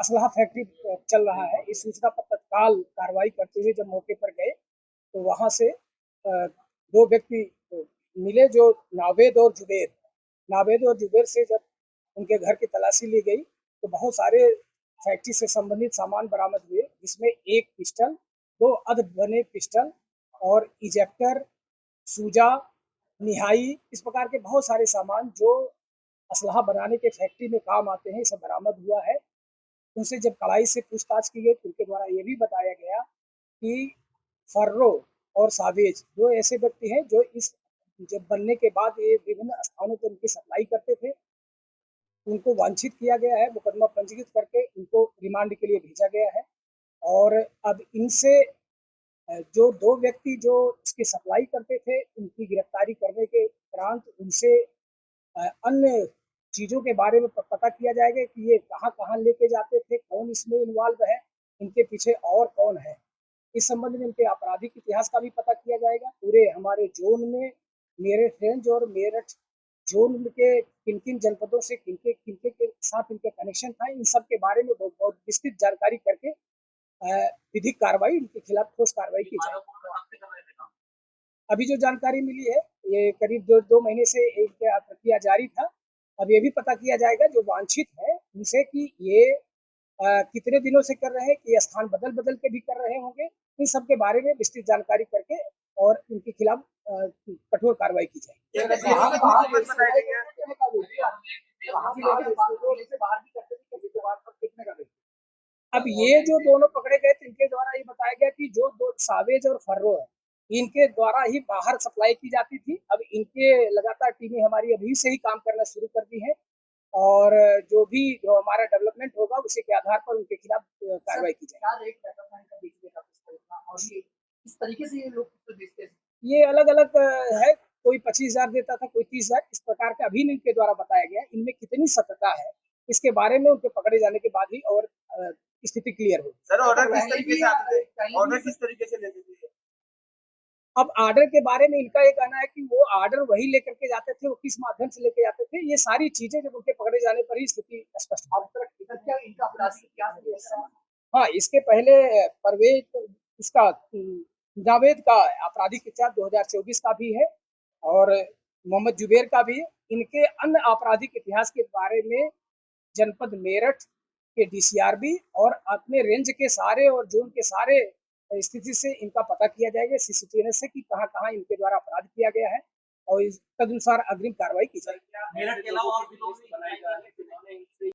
असलहा फैक्ट्री चल रहा है। इस सूचना पर तत्काल कार्रवाई करते हुए जब मौके पर गए तो वहां से दो व्यक्ति मिले जो नावेद और जुबेर से जब उनके घर की तलाशी ली गई तो बहुत सारे फैक्ट्री से संबंधित सामान बरामद हुए, जिसमें एक पिस्टल, दो अध बने पिस्टल और इजेक्टर, सूजा, निहाई, इस प्रकार के बहुत सारे सामान जो असलहा बनाने के फैक्ट्री में काम आते हैं, सब बरामद हुआ है। उनसे जब कड़ाई से पूछताछ की गई तो उनके द्वारा ये भी बताया गया कि फर्रो और सावेज दो ऐसे व्यक्ति हैं जो इस जब बनने के बाद ये विभिन्न स्थानों पर उनकी सप्लाई करते थे। उनको वांछित किया गया है, मुकदमा पंजीकृत करके उनको रिमांड के लिए भेजा गया है। और अब इनसे जो दो व्यक्ति जो इसकी सप्लाई करते थे, उनकी गिरफ्तारी करने के उपरांत उनसे अन्य चीज़ों के बारे में पता किया जाएगा कि ये कहाँ-कहाँ लेके जाते थे, कौन इसमें इन्वॉल्व है, इनके पीछे और कौन है। इस संबंध में इनके आपराधिक इतिहास का भी पता किया जाएगा। पूरे हमारे जोन में मेरठ रेंज और मेरठ जोन के किन-किन जनपदों से किनके के साथ इनके कनेक्शन था, इन सब के बारे में बहुत विस्तृत जानकारी करके विधिक कार्रवाई इनके खिलाफ ठोस कार्रवाई की जाए। अभी जो जानकारी मिली है, ये करीब 2 महीने से एक प्रक्रिया जारी था। अब ये भी पता किया जाएगा जो वांछित है उनसे कि ये कितने दिनों से कर रहे हैं, कि स्थान बदल-बदल के भी कर रहे होंगे। इन सब के बारे में विस्तृत जानकारी करके और इनके खिलाफ कठोर कार्रवाई की जाएगी। अब ये जो दोनों पकड़े गए थे, इनके द्वारा ये बताया गया कि जो दो सावेज और फर्रो है, इनके द्वारा ही बाहर सप्लाई की जाती थी। अब इनके लगातार टीमें हमारी अभी से ही काम करना शुरू कर दी है और जो हमारा डेवलपमेंट होगा उसी के आधार पर उनके खिलाफ कार्रवाई की जाएगी। इस तरीके से ये लोग बेचते हैं, ये अलग अलग है, कोई 25,000 देता था, कोई 30,000, इस प्रकार का अभी इनके द्वारा बताया गया। इनमें कितनी सत्यता है इसके बारे में उनके पकड़े जाने के बाद ही और स्थिति क्लियर होगी। सर ऑर्डर किस तरीके से आते थे, ऑर्डर किस तरीके से लेते थे? अब ऑर्डर के बारे में इनका ये कहना है कि वो ऑर्डर वही लेकर के जाते थे, वो किस माध्यम से लेके जाते थे, ये सारी चीजें जब उनके पकड़े जाने पर ही स्थिति स्पष्ट होगी। हाँ, इसके पहले परवेज इसका जावेद का आपराधिक इतिहास 2024 का भी है और मोहम्मद जुबेर का भी है। इनके अन्य आपराधिक इतिहास के बारे में जनपद मेरठ के डीसीआरबी और अपने रेंज के सारे और जोन के सारे स्थिति से इनका पता किया जाएगा सीसीटीवी से कि कहां-कहां इनके द्वारा अपराध किया गया है और इस तदनुसार अग्रिम कार्रवाई की जाएगी।